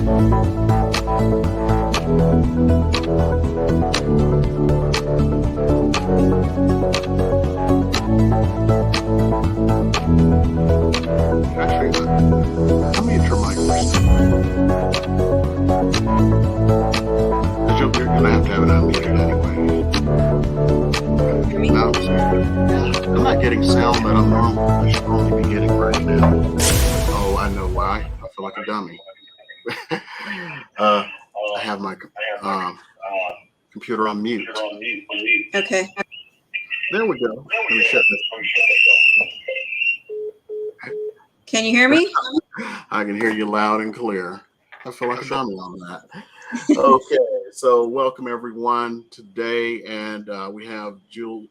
Actually, let me hit your mic first. Because you're going to have it unmuted anyway. No, I'm not getting sound that I should normally be getting right now. Oh, I know why. I feel like a dummy. I have my computer on mute. Okay. There we go. Let me shut this. Can you hear me? I can hear you loud and clear. I feel like a dummy on that. Okay, so welcome everyone today, and we have Julie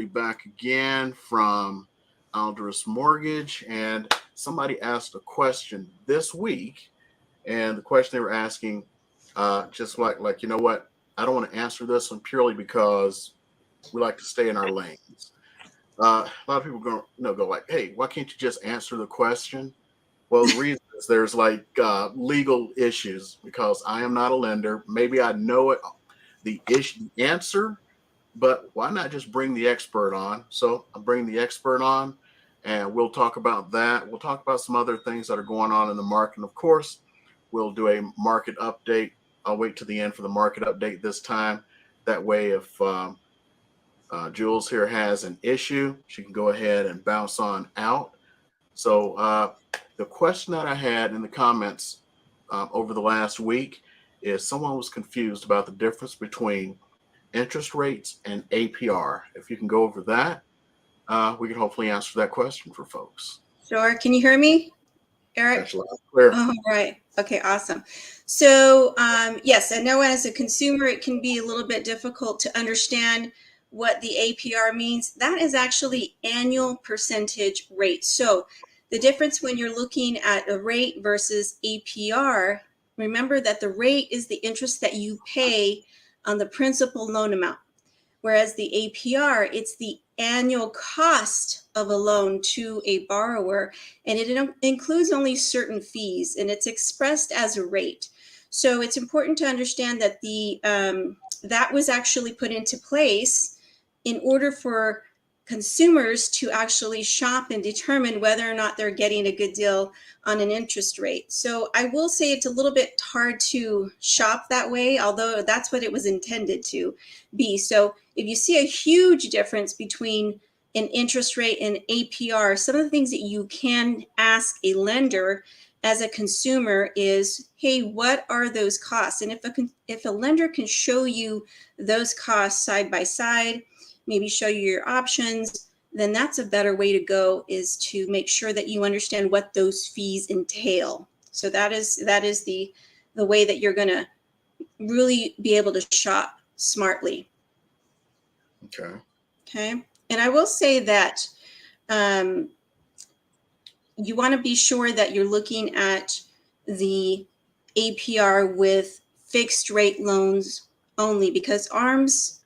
back again from Aldris Mortgage, and somebody asked a question this week, and the question they were asking, just like you know what, I don't want to answer this one purely because we like to stay in our lanes. A lot of people go like, hey, why can't you just answer the question? Well, the reason is there's like legal issues because I am not a lender. Maybe I know it, the answer, but why not just bring the expert on? So I'm bringing the expert on, and we'll talk about that. We'll talk about some other things that are going on in the market. And of course, we'll do a market update. I'll wait to the end for the market update this time. That way, if Jules here has an issue, she can go ahead and bounce on out. So the question that I had in the comments over the last week is someone was confused about the difference between interest rates and APR. If you can go over that, we can hopefully answer that question for folks. Sure. Can you hear me, Eric? That's loud and clear. Oh, right. Okay, awesome. So yes, I know as a consumer, it can be a little bit difficult to understand what the APR means. That is actually annual percentage rate. So the difference when you're looking at a rate versus APR, remember that the rate is the interest that you pay on the principal loan amount, whereas the APR, it's the annual cost of a loan to a borrower, and it includes only certain fees, and it's expressed as a rate. So it's important to understand that that was actually put into place in order for consumers to actually shop and determine whether or not they're getting a good deal on an interest rate. So I will say it's a little bit hard to shop that way, although that's what it was intended to be. So if you see a huge difference between an interest rate and APR, some of the things that you can ask a lender as a consumer is, hey, what are those costs? And if a lender can show you those costs side by side, maybe show you your options, then that's a better way to go, is to make sure that you understand what those fees entail. So that is the way that you're going to really be able to shop smartly. Okay. And I will say that you want to be sure that you're looking at the APR with fixed rate loans only, because ARMs,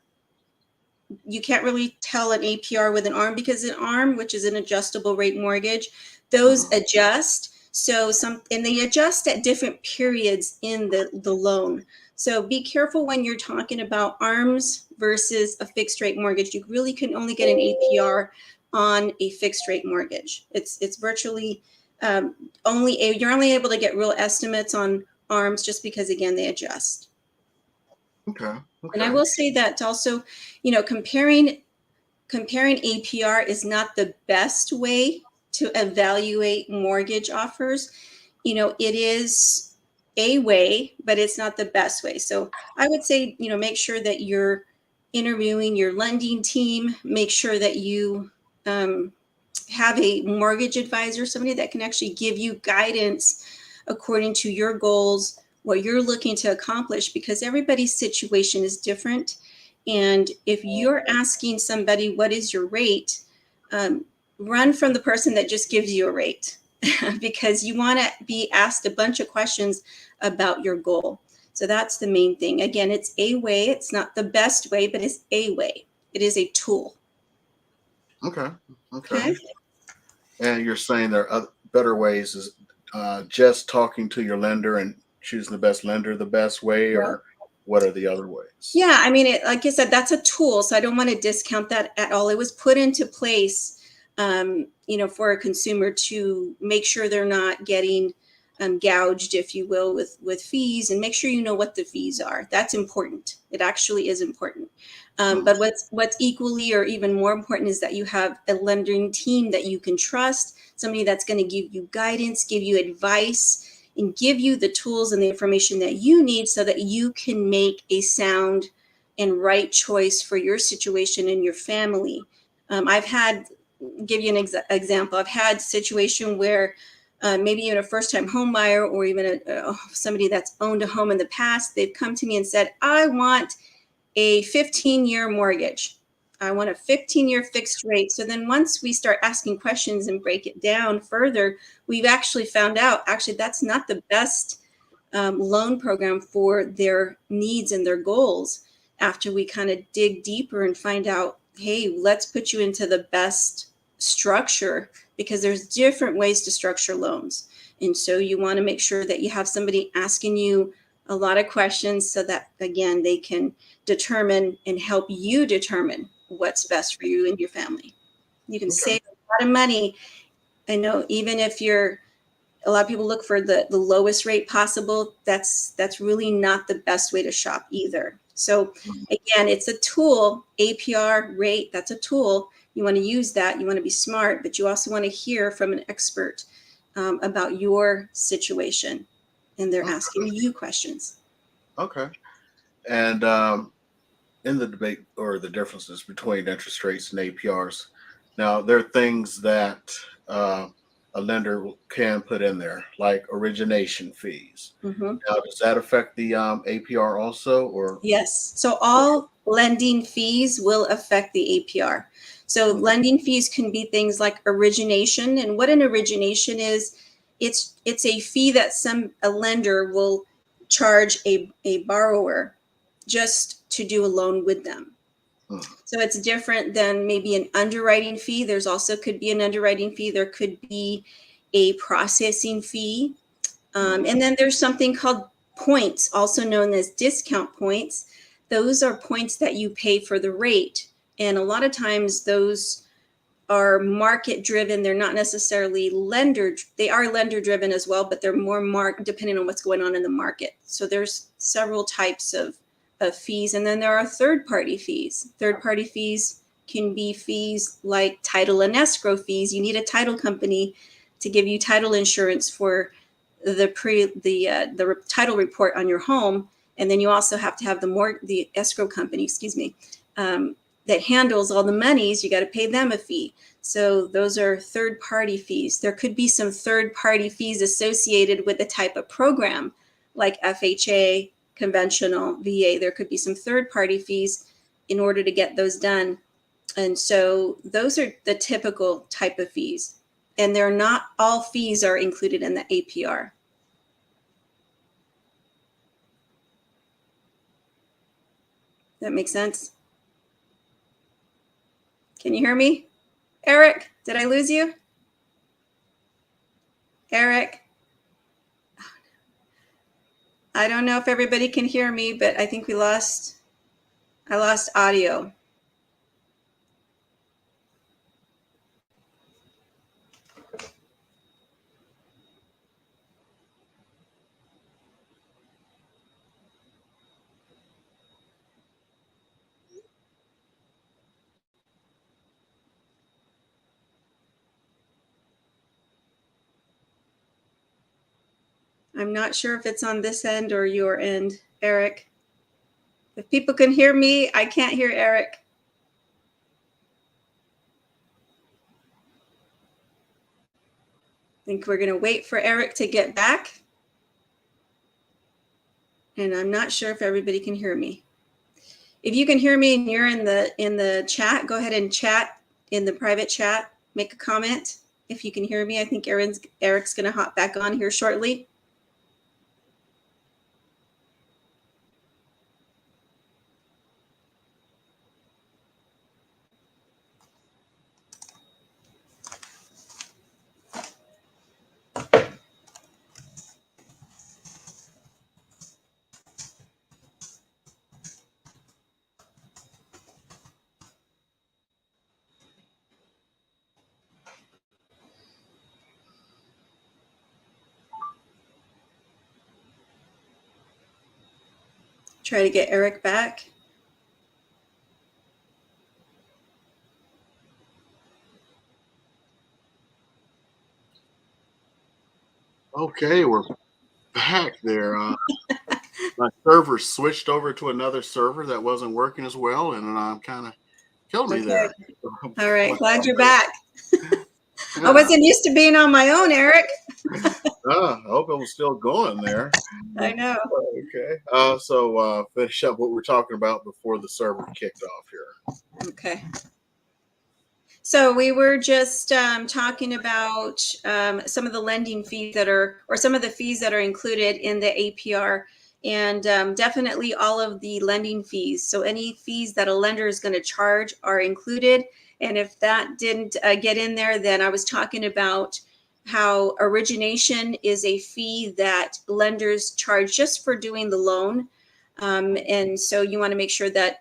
you can't really tell an APR with an ARM, because an ARM, which is an adjustable rate mortgage, those adjust. So and they adjust at different periods in the loan. So be careful when you're talking about ARMs versus a fixed rate mortgage. You really can only get an APR on a fixed rate mortgage. It's virtually you're only able to get real estimates on ARMs, just because, again, they adjust. Okay. And I will say that also, comparing APR is not the best way to evaluate mortgage offers. It is a way, but it's not the best way. So I would say, make sure that you're interviewing your lending team. Make sure that you have a mortgage advisor, somebody that can actually give you guidance according to your goals, what you're looking to accomplish, because everybody's situation is different. And if you're asking somebody, what is your rate? Run from the person that just gives you a rate, because you want to be asked a bunch of questions about your goal. So that's the main thing. Again, it's a way. It's not the best way, but it's a way. It is a tool. Okay. And you're saying there are other better ways just talking to your lender and choosing the best lender the best way, or what are the other ways? Yeah, I mean, like I said, that's a tool, so I don't want to discount that at all. It was put into place, for a consumer to make sure they're not getting gouged, if you will, with fees, and make sure you know what the fees are. That's important. It actually is important. Mhm. But what's equally or even more important is that you have a lending team that you can trust, somebody that's going to give you guidance, give you advice, and give you the tools and the information that you need so that you can make a sound and right choice for your situation and your family. I've had, give you an example, I've had situation where maybe even a first-time home buyer or even somebody that's owned a home in the past, they've come to me and said, I want a 15-year mortgage. I want a 15-year fixed rate. So then once we start asking questions and break it down further, we've actually found out, actually, that's not the best loan program for their needs and their goals. After we kind of dig deeper and find out, hey, let's put you into the best structure, because there's different ways to structure loans. And so you want to make sure that you have somebody asking you a lot of questions so that, again, they can determine and help you determine what's best for you and your family. You can Okay. save a lot of money. I know, even if you're, a lot of people look for the lowest rate possible. That's really not the best way to shop either. So Mhm. again, it's a tool. APR rate, that's a tool. You want to use that. You want to be smart, but you also want to hear from an expert about your situation, and they're asking you questions. Okay. And in the debate or the differences between interest rates and APRs, now there are things that uh, a lender can put in there, like origination fees. Mhm. Now, does that affect the APR also, or? Yes. So Okay. all lending fees will affect the APR. So Okay. lending fees can be things like origination. And what an origination is, it's a fee that a lender will charge a borrower just to do a loan with them. Mhm. So it's different than maybe an underwriting fee. There's also could be an underwriting fee. There could be a processing fee. Mhm. And then there's something called points, also known as discount points. Those are points that you pay for the rate. And a lot of times those are market driven. They're not necessarily lender. They are lender driven as well, but they're more depending on what's going on in the market. So there's several types of fees. And then there are third party fees. Third party fees can be fees like title and escrow fees. You need a title company to give you title insurance for the title report on your home, and then you also have to have the escrow company, excuse me, that handles all the monies. You got to pay them a fee. So those are third party fees. There could be some third party fees associated with the type of program, like FHA, conventional, VA. There could be some third party fees in order to get those done. And so those are the typical type of fees. And they're not all fees are included in the APR. That makes sense? Can you hear me? Eric, did I lose you? Eric, I don't know if everybody can hear me, but I think I lost audio. I'm not sure if it's on this end or your end, Eric. If people can hear me, I can't hear Eric. I think we're going to wait for Eric to get back. And I'm not sure if everybody can hear me. If you can hear me and you're in the chat, go ahead and chat in the private chat. Make a comment if you can hear me. I think Eric's going to hop back on here shortly. Try to get Eric back. Okay, we're back there. My server switched over to another server that wasn't working as well, and kind of killed me Okay. there. All right. Glad you're back. I Yeah. wasn't used to being on my own, Eric. I hope it was still going there. I know. Okay. Finish up what we're talking about before the server kicked off here. Okay. So we were just talking about some of the lending fees that are, or some of the fees that are included in the APR, and definitely all of the lending fees. So any fees that a lender is going to charge are included. And if that didn't get in there, then I was talking about how origination is a fee that lenders charge just for doing the loan. And so you want to make sure that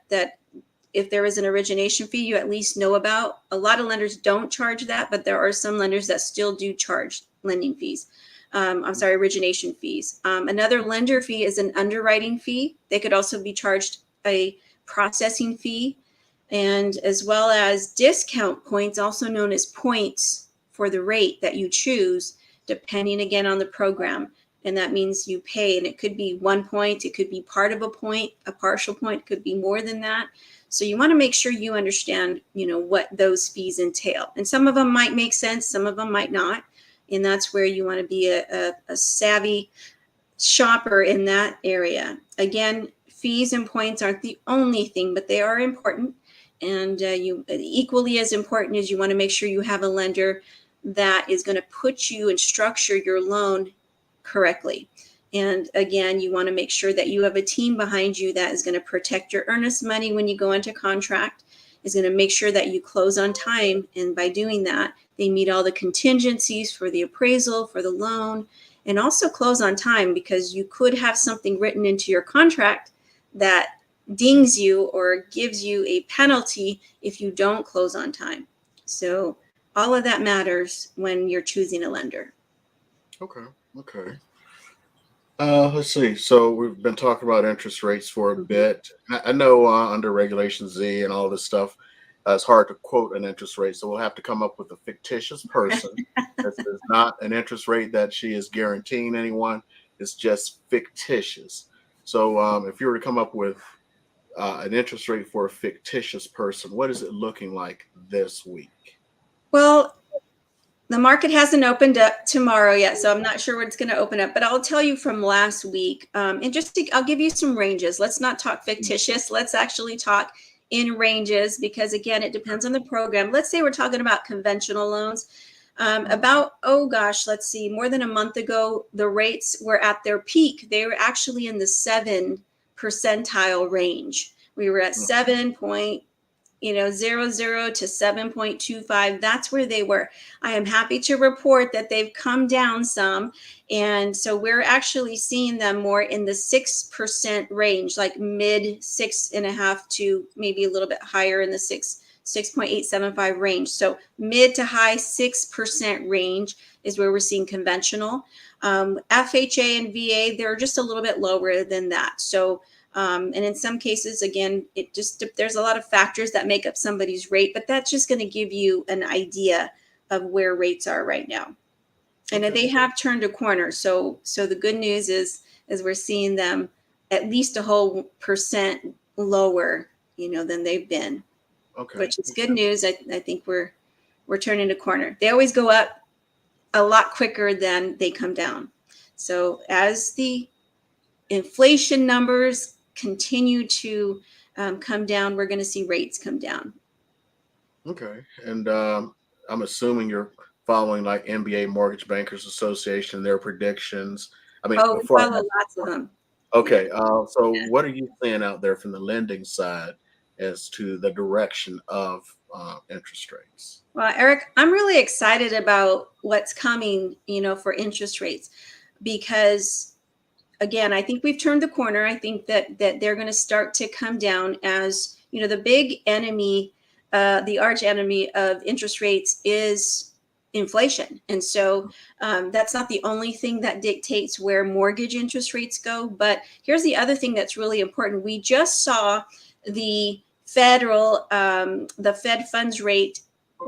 if there is an origination fee, you at least know about. A lot of lenders don't charge that, but there are some lenders that still do charge lending fees. Origination fees. Another lender fee is an underwriting fee. They could also be charged a processing fee, and as well as discount points, also known as points for the rate that you choose, depending again on the program. And that means you pay, and it could be 1 point, it could be part of a point, a partial point, it could be more than that. So you want to make sure you understand, what those fees entail. And some of them might make sense, some of them might not. And that's where you want to be a savvy shopper in that area. Again, fees and points aren't the only thing, but they are important. And you equally as important is you want to make sure you have a lender that is going to put you and structure your loan correctly. And again, you want to make sure that you have a team behind you that is going to protect your earnest money when you go into contract, is going to make sure that you close on time. And by doing that, they meet all the contingencies for the appraisal, for the loan, and also close on time, because you could have something written into your contract that dings you or gives you a penalty if you don't close on time. So all of that matters when you're choosing a lender. Okay. Let's see. So we've been talking about interest rates for a bit. I know under Regulation Z and all this stuff, it's hard to quote an interest rate. So we'll have to come up with a fictitious person. This is not an interest rate that she is guaranteeing anyone. It's just fictitious. So if you were to come up with an interest rate for a fictitious person, what is it looking like this week? Well, the market hasn't opened up tomorrow yet, so I'm not sure when it's going to open up, but I'll tell you from last week. I'll give you some ranges. Let's not talk fictitious. Let's actually talk in ranges, because again, it depends on the program. Let's say we're talking about conventional loans. Let's see, more than a month ago, the rates were at their peak. They were actually in the 7 percentile range. We were at 7.00 to 7.25. That's where they were. I am happy to report that they've come down some. And so we're actually seeing them more in the 6% range, like mid 6.5 to maybe a little bit higher in the 6.875 range. So mid to high 6% range is where we're seeing conventional. FHA and VA, they're just a little bit lower than that. So and in some cases, again, there's a lot of factors that make up somebody's rate, but that's just going to give you an idea of where rates are right now. And they have turned a corner. So the good news is we're seeing them at least a whole percent lower, than they've been, which is good news. I think we're turning a corner. They always go up a lot quicker than they come down. So as the inflation numbers continue to come down, we're going to see rates come down. Okay. And I'm assuming you're following like MBA Mortgage Bankers Association, their predictions. We follow lots of them. Okay. So what are you seeing out there from the lending side as to the direction of interest rates? Well, Eric, I'm really excited about what's coming, for interest rates, because again, I think we've turned the corner. I think that they're going to start to come down, as the big enemy, the arch enemy of interest rates is inflation. And so that's not the only thing that dictates where mortgage interest rates go. But here's the other thing that's really important. We just saw the the Fed funds rate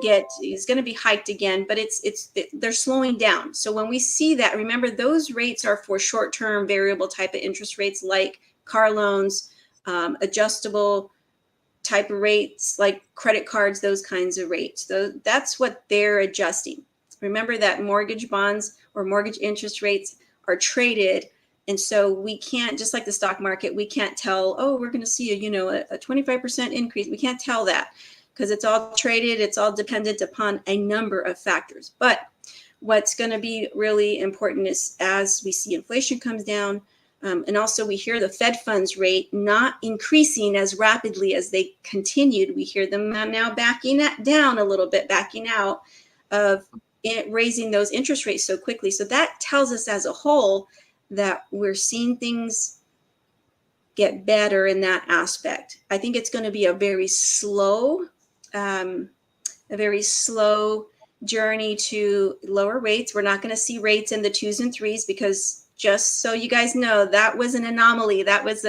is going to be hiked again, but they're slowing down. So when we see that, remember those rates are for short-term variable type of interest rates like car loans, adjustable type of rates like credit cards, those kinds of rates. So that's what they're adjusting. Remember that mortgage bonds or mortgage interest rates are traded. And so we can't, just like the stock market, we can't tell, oh, we're going to see a 25% increase. We can't tell that because it's all traded. It's all dependent upon a number of factors. But what's going to be really important is as we see inflation comes down, and also we hear the Fed funds rate not increasing as rapidly as they continued. We hear them now backing down a little bit, backing out of raising those interest rates so quickly. So that tells us as a whole that we're seeing things get better in that aspect. I think it's going to be a very slow journey to lower rates. We're not going to see rates in the 2s and 3s because, just so you guys know, that was an anomaly. That was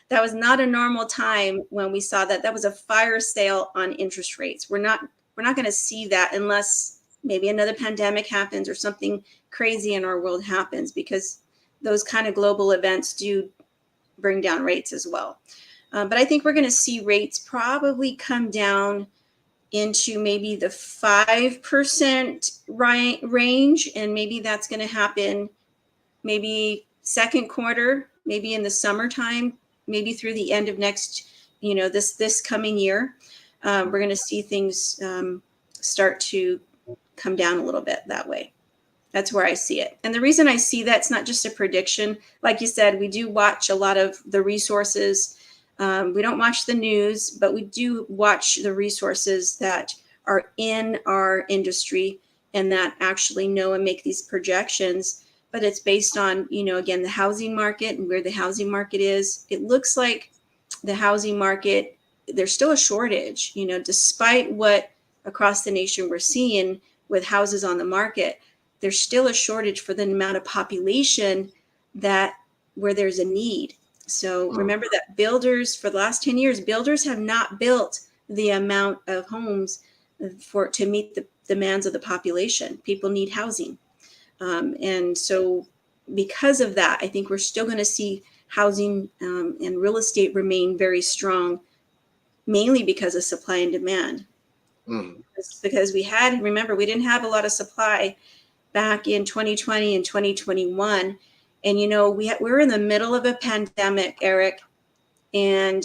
not a normal time when we saw that. That was a fire sale on interest rates. We're not going to see that unless maybe another pandemic happens or something crazy in our world happens, because those kind of global events do bring down rates as well. But I think we're going to see rates probably come down into maybe the 5% range, and maybe that's going to happen maybe second quarter, maybe in the summertime, maybe through the end of this coming year. We're going to see things start to come down a little bit that way. That's where I see it. And the reason I see that's not just a prediction. Like you said, we do watch a lot of the resources. We don't watch the news, but we do watch the resources that are in our industry and that actually know and make these projections. But it's based on, again, the housing market and where the housing market is. It looks like the housing market, there's still a shortage, despite what across the nation we're seeing with houses on the market. There's still a shortage for the amount of population where there's a need. So remember that builders, for the last 10 years, builders have not built the amount of homes to meet the demands of the population. People need housing. And so because of that, I think we're still going to see housing and real estate remain very strong, mainly because of supply and demand. Because we didn't have a lot of supply back in 2020 and 2021. And, we're in the middle of a pandemic, Eric, and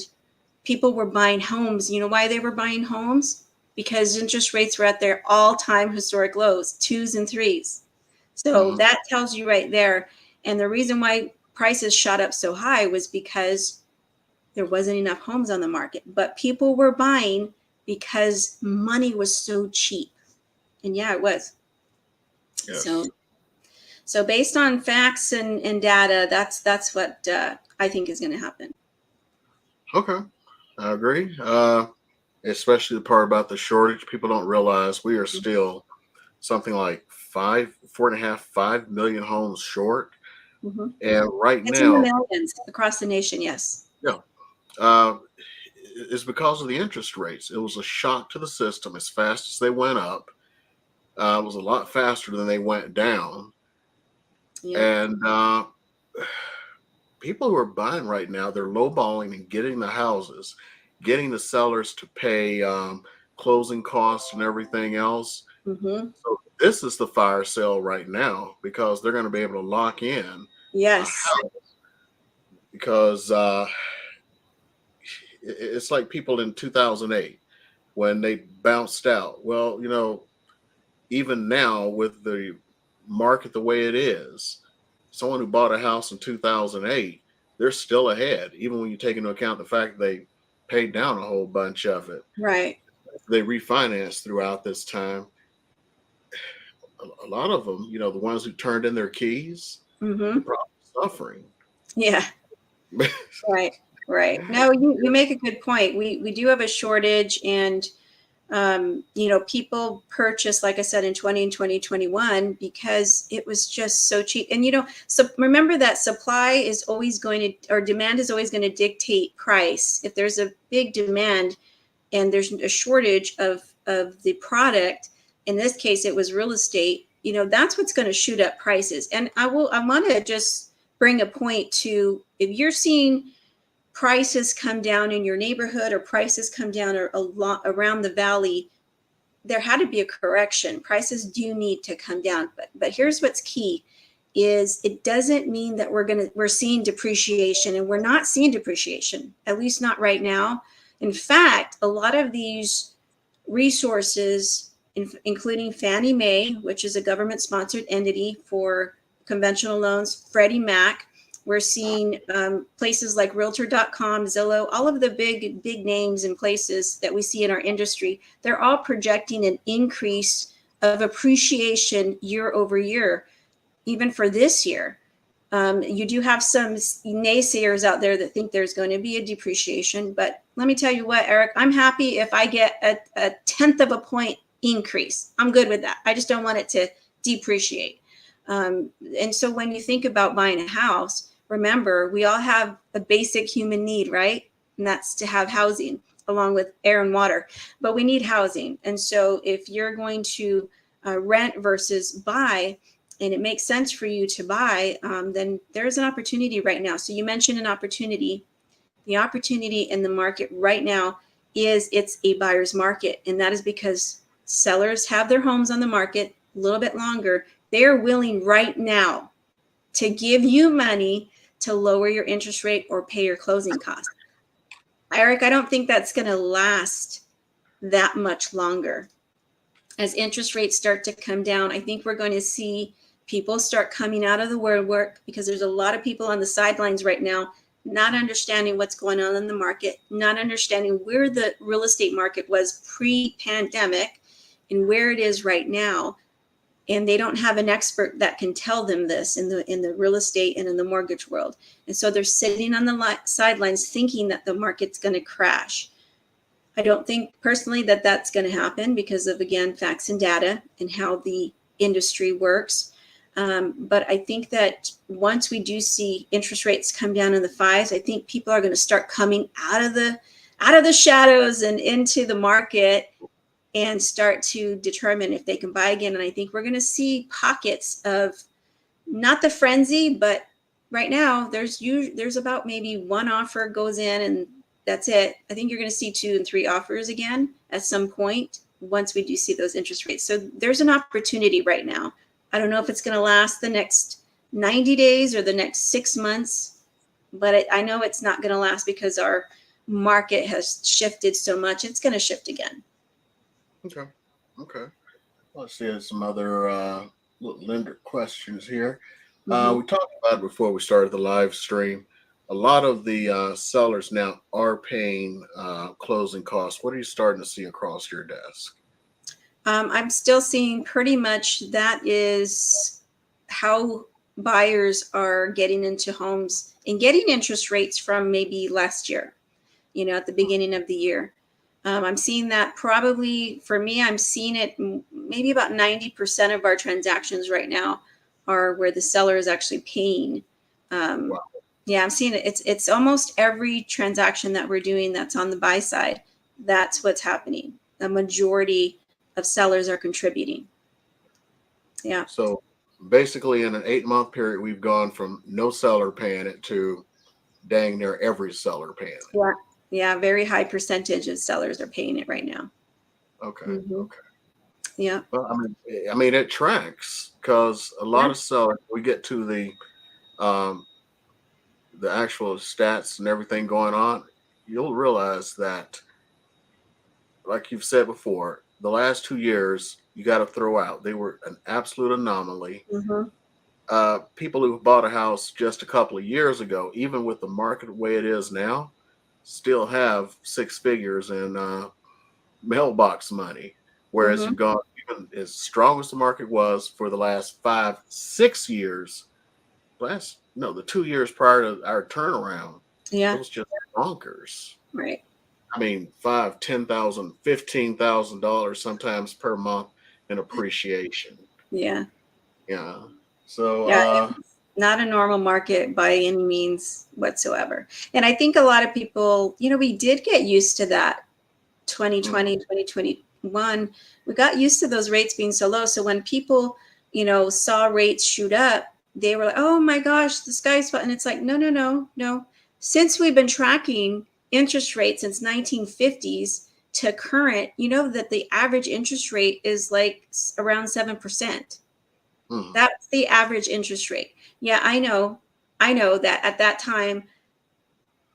people were buying homes. You know why they were buying homes? Because interest rates were at their all-time historic lows, 2s and 3s. So that tells you right there. And the reason why prices shot up so high was because there wasn't enough homes on the market. But people were buying because money was so cheap. And yeah, it was. Yes. So based on facts and data, that's what I think is going to happen. Okay, I agree. Especially the part about the shortage. People don't realize we are still something like 5 million homes short. And right it's now, in the millions across the nation. Yes. Yeah. It's because of the interest rates. It was a shock to the system. As fast as they went up, it was a lot faster than they went down. Yeah. And people who are buying right now, they're lowballing and getting the houses, getting the sellers to pay closing costs and everything else. So this is the fire sale right now because they're going to be able to lock in. Yes. Because it's like people in 2008 when they bounced out. Well, even now with the market the way it is, someone who bought a house in 2008, they're still ahead, even when you take into account the fact they paid down a whole bunch of it. Right. They refinanced throughout this time. A lot of them, the ones who turned in their keys, they're probably suffering. Yeah. Right. No, you make a good point. We do have a shortage, and People purchased, like I said, in 20 and 2021 because it was just so cheap. And, so remember that supply is always going to, or demand is always going to dictate price. If there's a big demand and there's a shortage of the product, in this case, it was real estate, that's what's going to shoot up prices. And I want to just bring a point to, if you're seeing prices come down in your neighborhood or prices come down or a lot around the valley, there had to be a correction. Prices do need to come down. But here's what's key is it doesn't mean that we're seeing depreciation, and we're not seeing depreciation, at least not right now. In fact, a lot of these resources, including Fannie Mae, which is a government sponsored entity for conventional loans, Freddie Mac, we're seeing places like Realtor.com, Zillow, all of the big names and places that we see in our industry, they're all projecting an increase of appreciation year over year, even for this year. You do have some naysayers out there that think there's going to be a depreciation, but let me tell you what, Eric, I'm happy if I get a 1/10 of a point increase. I'm good with that. I just don't want it to depreciate. And so when you think about buying a house, remember, we all have a basic human need, right? And that's to have housing along with air and water, but we need housing. And so if you're going to rent versus buy, and it makes sense for you to buy, then there's an opportunity right now. So you mentioned an opportunity. The opportunity in the market right now is it's a buyer's market. And that is because sellers have their homes on the market a little bit longer. They're willing right now to give you money to lower your interest rate or pay your closing costs. Eric, I don't think that's going to last that much longer. As interest rates start to come down, I think we're going to see people start coming out of the woodwork, because there's a lot of people on the sidelines right now, not understanding what's going on in the market, not understanding where the real estate market was pre-pandemic and where it is right now. And they don't have an expert that can tell them this in the real estate and in the mortgage world. And so they're sitting on the sidelines thinking that the market's going to crash. I don't think personally that that's going to happen because of, again, facts and data and how the industry works. But I think that once we do see interest rates come down in the 5s, I think people are going to start coming out of the shadows and into the market and start to determine if they can buy again. And I think we're going to see pockets of not the frenzy, but right now there's about maybe one offer goes in and that's it. I think you're going to see 2 and 3 offers again at some point once we do see those interest rates. So there's an opportunity right now. I don't know if it's going to last the next 90 days or the next 6 months, but I know it's not going to last because our market has shifted so much. It's going to shift again. Okay. Let's see some other lender questions here. Mm-hmm. We talked about it before we started the live stream. A lot of the sellers now are paying closing costs. What are you starting to see across your desk? I'm still seeing pretty much that is how buyers are getting into homes and getting interest rates from maybe last year, at the beginning of the year. I'm seeing that probably, for me, I'm seeing it maybe about 90% of our transactions right now are where the seller is actually paying. Wow. Yeah, I'm seeing it. It's almost every transaction that we're doing that's on the buy side. That's what's happening. The majority of sellers are contributing. Yeah. So basically in an 8-month period, we've gone from no seller paying it to dang near every seller paying it. Yeah. Yeah. Very high percentage of sellers are paying it right now. Okay. Mm-hmm. Okay. Yeah. Well, I mean, it tracks because a lot of sellers, we get to the actual stats and everything going on, you'll realize that, like you've said before, the last 2 years you got to throw out. They were an absolute anomaly. Mm-hmm. People who bought a house just a couple of years ago, even with the market the way it is now, still have 6 figures in mailbox money. Whereas Mm-hmm. you've gone, even as strong as the market was for the last 5-6 years, the 2 years prior to our turnaround, Yeah. it was just bonkers. Right. I mean, five, 10,000, $15,000 sometimes per month in appreciation. Yeah. Yeah. So, Yeah. It's not a normal market by any means whatsoever. And I think a lot of people, we did get used to that 2020, mhm, 2021. We got used to those rates being so low. So when people, saw rates shoot up, they were like, oh my gosh, the sky's falling. And it's like, no, no, no, no. Since we've been tracking interest rates since 1950s to current, you know that the average interest rate is like around 7%. mhm, That's the average interest rate. Yeah, I know. I know that at that time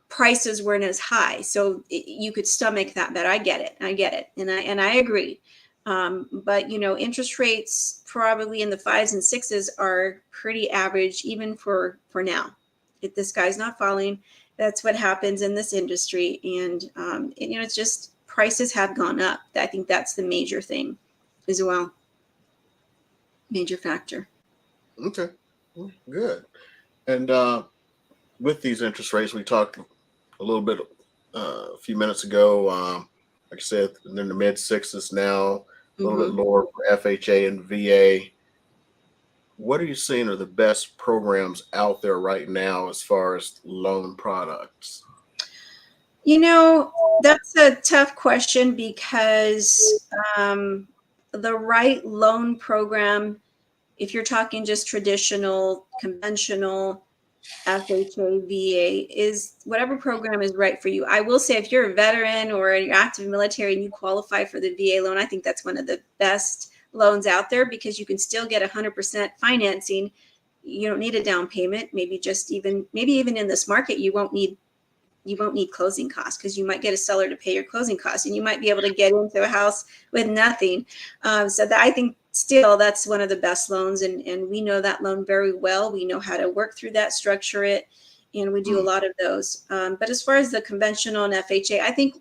prices weren't as high, so you could stomach that. But I get it. I get it, and I agree. But interest rates probably in the fives and sixes are pretty average, even for now. If this guy's not falling, that's what happens in this industry, and it's just prices have gone up. I think that's the major thing, as well. Major factor. okay. Good. And with these interest rates, we talked a little bit a few minutes ago. Like I said, they're in the mid sixes now, a little bit Hmm. lower for FHA and VA. What are you seeing are the best programs out there right now as far as loan products? That's a tough question because the right loan program, if you're talking just traditional, conventional FHA, VA, is whatever program is right for you. I will say, if you're a veteran or you're active military and you qualify for the VA loan, I think that's one of the best loans out there because you can still get 100% financing. You don't need a down payment. Maybe even in this market, you won't need closing costs because you might get a seller to pay your closing costs, and you might be able to get into a house with nothing. So that, I think, still, that's one of the best loans, and we know that loan very well. We know how to work through that, structure it, and we do a Mm, lot of those. But as far as the conventional and FHA, I think,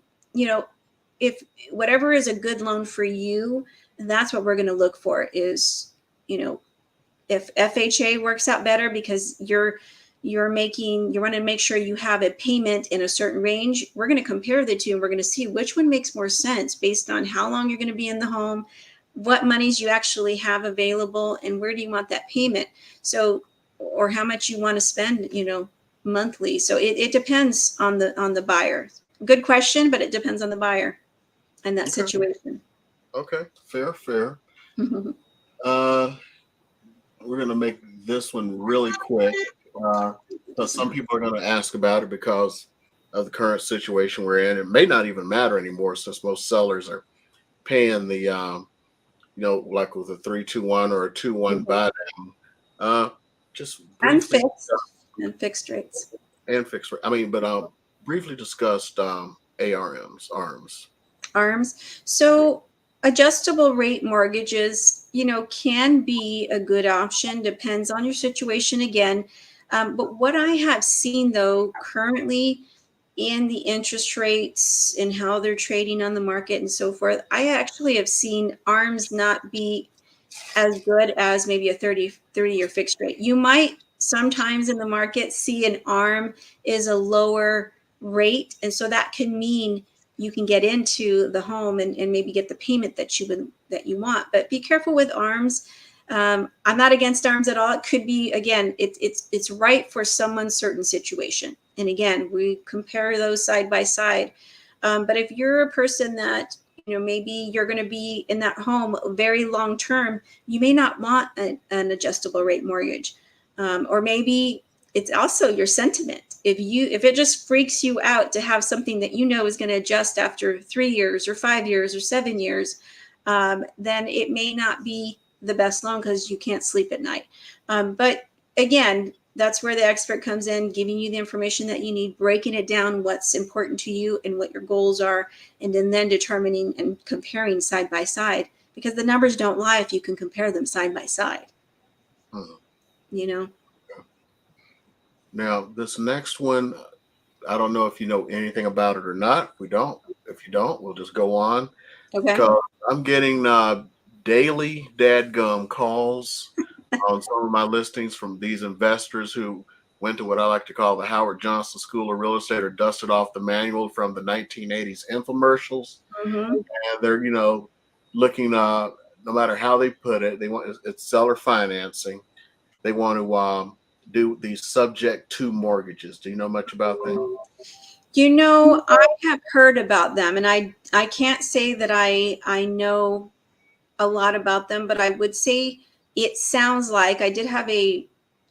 if whatever is a good loan for you, that's what we're going to look for. Is you know if FHA works out better because you want to make sure you have a payment in a certain range. We're going to compare the two, and we're going to see which one makes more sense based on how long you're going to be in the home, what monies you actually have available, and where do you want that payment. So, or how much you want to spend, monthly. So it depends on the buyer. Good question, but it depends on the buyer and that okay. situation. Okay. Fair, fair. Uh, we're going to make this one really quick. Uh, because some people are going to ask about it because of the current situation we're in. It may not even matter anymore since most sellers are paying the, like with a 3-2-1 or a 2-1 buy down. Uh, just And briefly fixed rates. and fixed. I mean, but briefly discussed ARMs. Arms. So adjustable rate mortgages, can be a good option. Depends on your situation again. But what I have seen though currently in the interest rates and how they're trading on the market and so forth, I actually have seen arms not be as good as maybe a 30-year fixed rate. You might sometimes in the market see an arm is a lower rate. And so that can mean you can get into the home and maybe get the payment that you want. But be careful with arms. I'm not against arms at all. It could be, again, it's right for someone's certain situation. And again, we compare those side by side. But if you're a person that maybe you're going to be in that home very long term, you may not want an adjustable rate mortgage. Or maybe it's also your sentiment. If it just freaks you out to have something that is going to adjust after 3 years or 5 years or 7 years, then it may not be the best loan because you can't sleep at night. But again, that's where the expert comes in, giving you the information that you need, breaking it down, what's important to you and what your goals are, and then determining and comparing side by side, because the numbers don't lie if you can compare them side by side. Mhm. you know Now, this next one, I don't know if you know anything about it or not. We don't. If you don't, we'll just go on okay. because I'm getting daily dadgum calls on some of my listings from these investors who went to what I like to call the Howard Johnson School of Real Estate, or dusted off the manual from the 1980s infomercials. Mm-hmm. And they're, looking, no matter how they put it, they want it's seller financing. They want to do these subject to mortgages. Do you know much about that? I have heard about them, and I can't say that I know a lot about them, but I would say it sounds like I did have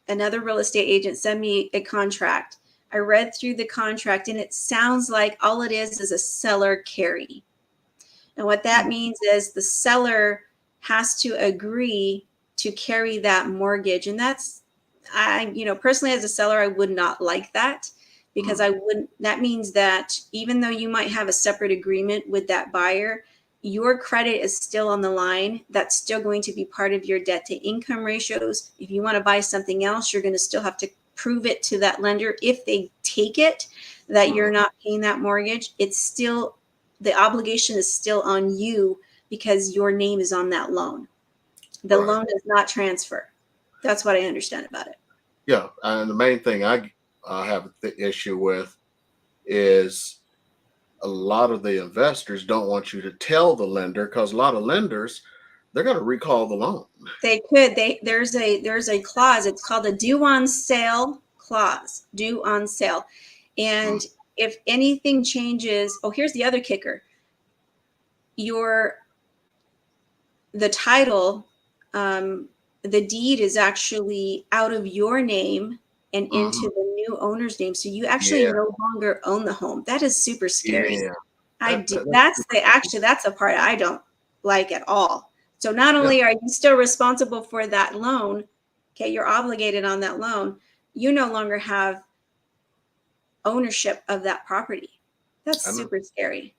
another real estate agent send me a contract. I read through the contract, and it sounds like all it is a seller carry. And what that means is the seller has to agree to carry that mortgage. And that's, personally as a seller, I would not like that, because that means that even though you might have a separate agreement with that buyer, your credit is still on the line. That's still going to be part of your debt to income ratios. If you want to buy something else, you're going to still have to prove it to that lender. If they take it, that you're not paying that mortgage, it's still, the obligation is still on you because your name is on that loan. The loan does not transfer. That's what I understand about it. Yeah. And the main thing I have the issue with is a lot of the investors don't want you to tell the lender, because a lot of lenders, they're going to recall the loan. They could. There's a clause. It's called a due on sale clause. Due on sale. And if anything changes, here's the other kicker. The title, the deed is actually out of your name and into the new owner's name. So you actually no longer own the home. That is super scary. Yeah. That's a part I don't like at all. So not only are you still responsible for that loan, okay, you're obligated on that loan, you no longer have ownership of that property. That's super scary.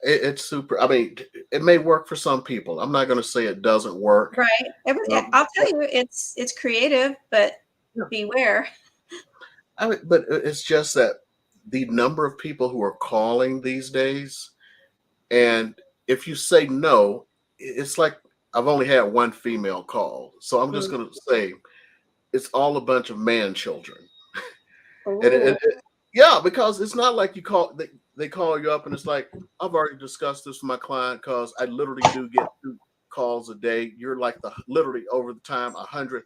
It's super. I mean, it may work for some people. I'm not going to say it doesn't work. Right. I'll tell you, it's creative, but beware. But it's just that the number of people who are calling these days, and if you say no, it's like, I've only had one female call, so I'm just going to say it's all a bunch of man children. And because it's not like you call. They call you up and it's like, I've already discussed this with my client, because I literally do get 2 calls a day. You're like literally over the time 100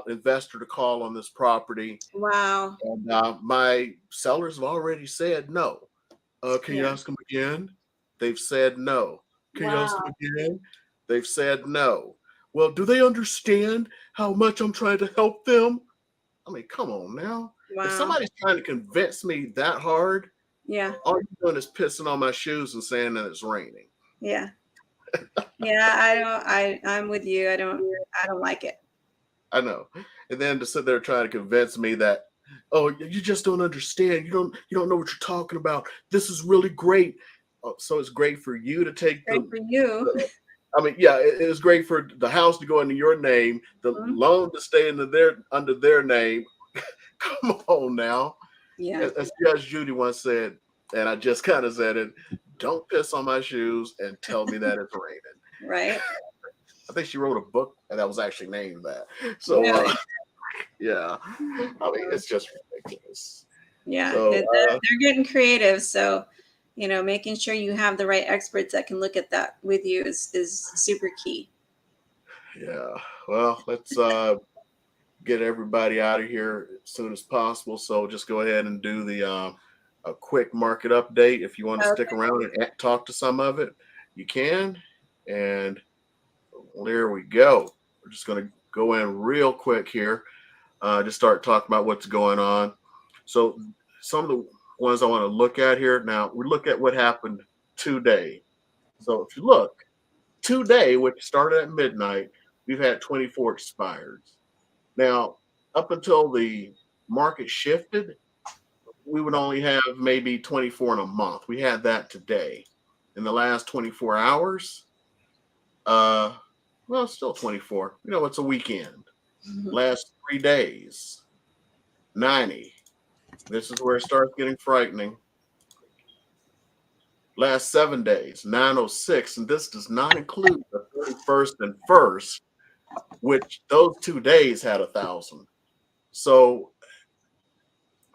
investor to call on this property. Wow. And my sellers have already said no. Can you ask them again? They've said no. Can you ask them again? They've said no. Well, do they understand how much I'm trying to help them? I mean, come on now. If somebody's trying to convince me that hard, all you're doing is pissing on my shoes and saying that it's raining. Yeah. I'm with you. I don't like it. I know. And then to sit there trying to convince me that, you just don't understand. You don't know what you're talking about. This is really great. So it's great for you to take for you. It is great for the house to go into your name, the loan to stay under their name. Come on now. Yeah. As Judge Judy once said, and I just kind of said it, don't piss on my shoes and tell me that it's raining. Right. I think she wrote a book that was actually named that. So, it's just ridiculous. Yeah, so, they're getting creative. So, making sure you have the right experts that can look at that with you is super key. Yeah. Well, let's get everybody out of here as soon as possible. So just go ahead and do the a quick market update. If you want to stick around and talk to some of it, you can. And there we go. We're just going to go in real quick here. Just start talking about what's going on. So some of the ones I want to look at here. Now, we look at what happened today. So if you look, today, which started at midnight, we've had 24 expireds. Now, up until the market shifted, we would only have maybe 24 in a month. We had that today. In the last 24 hours, still 24. It's a weekend. Last 3 days, 90. This is where it starts getting frightening. Last 7 days, 906. And this does not include the 31st and 1st, which those 2 days had 1,000. So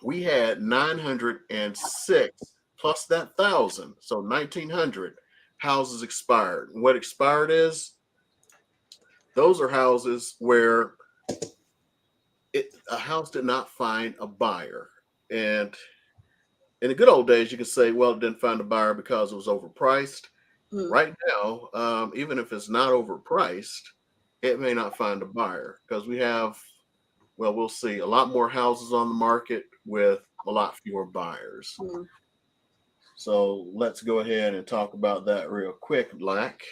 we had 906 plus that 1,000, so 1,900 houses expired. And what expired is those are houses where a house did not find a buyer. And in the good old days, you can say, well, it didn't find a buyer because it was overpriced. Mm. Right now, even if it's not overpriced, it may not find a buyer because we have, well, we'll see, a lot more houses on the market with a lot fewer buyers. Mm. So let's go ahead and talk about that real quick, Black.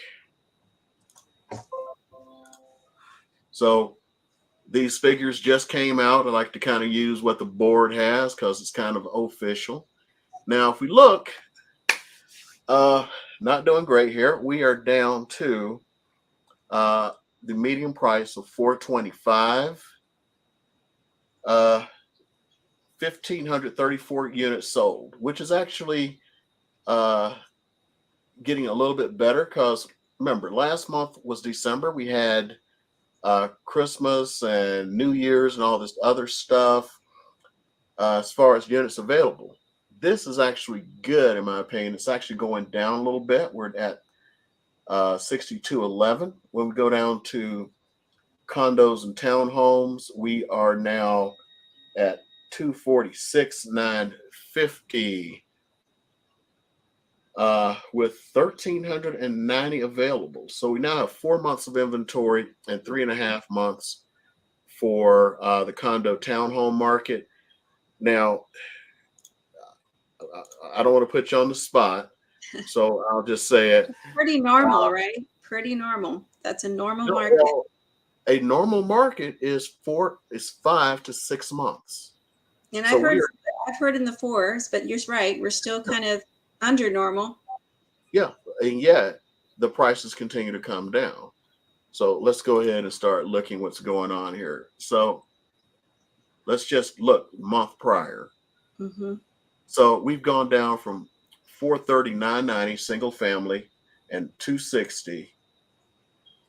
So these figures just came out. I like to kind of use what the board has because it's kind of official. Now, if we look, not doing great here. We are down to the median price of 425. 1,534 units sold, which is actually getting a little bit better because remember, last month was December. We had Christmas and New Year's and all this other stuff as far as units available. This is actually good, in my opinion. It's actually going down a little bit. We're at 6,211. When we go down to condos and townhomes, we are now at 246,950 with 1,390 available. So we now have 4 months of inventory and 3.5 months for the condo townhome market. Now, I don't want to put you on the spot, so I'll just say it. Pretty normal, right? Pretty normal. That's a normal No, market. well, a normal market is 5 to 6 months. And So I've heard in the 4s, but you're right. We're still kind of under normal. Yeah, and yet the prices continue to come down. So let's go ahead and start looking what's going on here. So let's just look month prior. Mm-hmm. So we've gone down from 439.90 single family and 260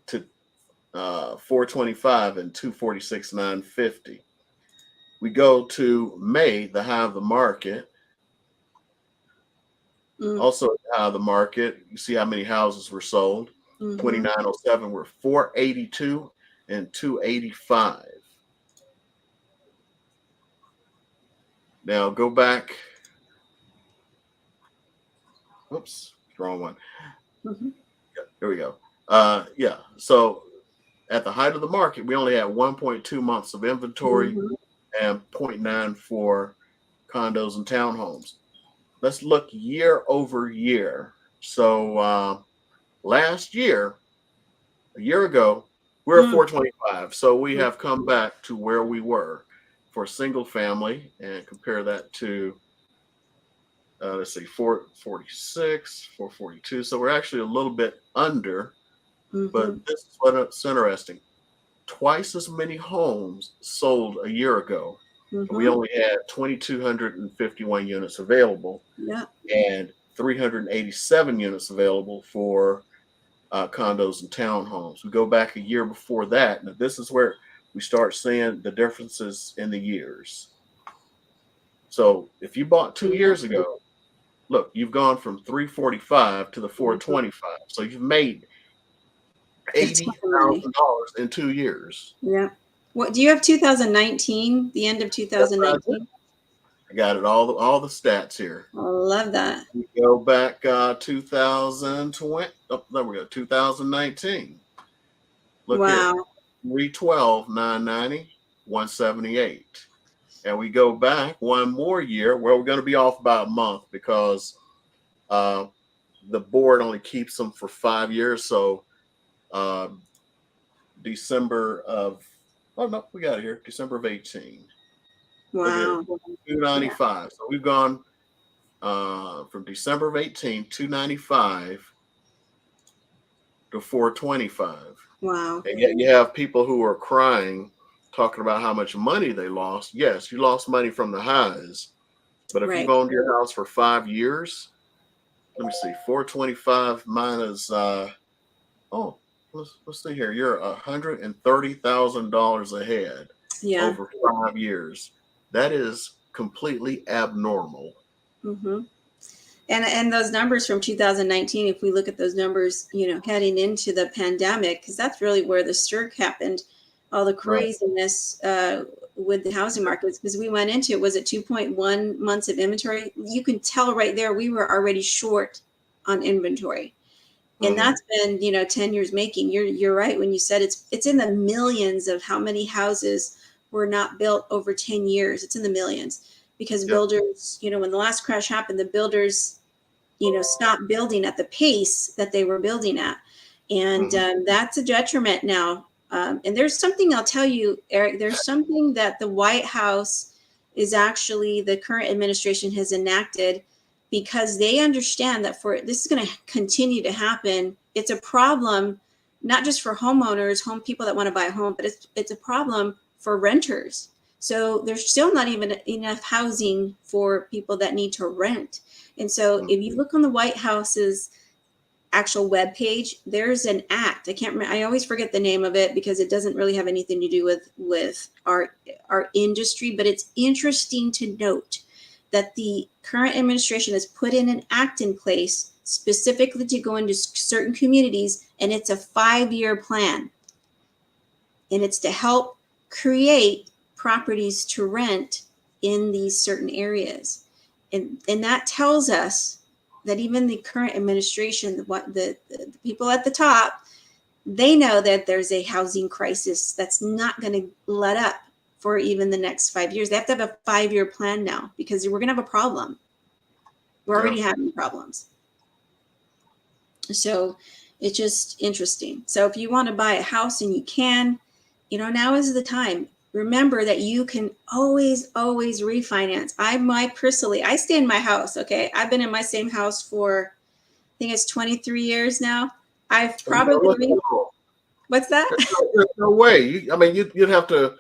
to 425 and 246,950. We go to May, the high of the market. Also, the market, you see how many houses were sold. 2907 were 482 and 285. Now go back. Whoops, wrong one. Mm-hmm. Here we go. Yeah. So at the height of the market, we only had 1.2 months of inventory and 0.9 for condos and townhomes. Let's look year over year. So last year, a year ago, we were at 425. So we have come back to where we were for single family and compare that to, let's see, 446, 442. So we're actually a little bit under, but this is what's interesting. Twice as many homes sold a year ago. We only had 2,251 units available, and 387 units available for condos and townhomes. We go back a year before that. Now, this is where we start seeing the differences in the years. So if you bought 2 years ago, look, you've gone from 345 to the 425. So you've made $80,000 in 2 years. Yeah. What do you have? 2019, the end of 2019. I got it, all the stats here. I love that. We go back 2020. Oh, there we go. 2019. Look wow. here. 312, 990, 178. And we go back one more year where we're going to be off by a month because the board only keeps them for 5 years. So December of, oh no, we got it here. December of 18. Wow. 295. So we've gone from December of 18, 295 to 425. Wow. And yet you have people who are crying, talking about how much money they lost. Yes, you lost money from the highs, but if you've owned your house for 5 years, let me see, 425 minus let's see here. You're $130,000 ahead over 5 years. That is completely abnormal. Mm-hmm. And those numbers from 2019, if we look at those numbers, heading into the pandemic, because that's really where the stir happened, all the craziness with the housing markets, because we went into it, was it 2.1 months of inventory? You can tell right there we were already short on inventory. And that's been 10 years making. You're right when you said it's in the millions of how many houses were not built over 10 years. It's in the millions because builders, when the last crash happened, the builders stopped building at the pace that they were building at. And that's a detriment now. And there's something I'll tell you, Eric, there's something that the White House is actually, the current administration has enacted, because they understand that for this is going to continue to happen. It's a problem, not just for homeowners, people that want to buy a home, but it's a problem for renters. So there's still not even enough housing for people that need to rent. And so if you look on the White House's actual webpage, there's an act. I can't remember. I always forget the name of it because it doesn't really have anything to do with our industry. But it's interesting to note that the current administration has put in an act in place specifically to go into certain communities, and it's a 5-year plan. And it's to help create properties to rent in these certain areas. And that tells us that even the current administration, the people at the top, they know that there's a housing crisis that's not going to let up for even the next 5 years. They have to have a 5-year plan now because we're going to have a problem. We're already having problems. So it's just interesting. So if you want to buy a house and you can, now is the time. Remember that you can always refinance. I stay in my house. Okay. I've been in my same house for, I think it's 23 years now. I've probably, what's that? There's no way. You'd have to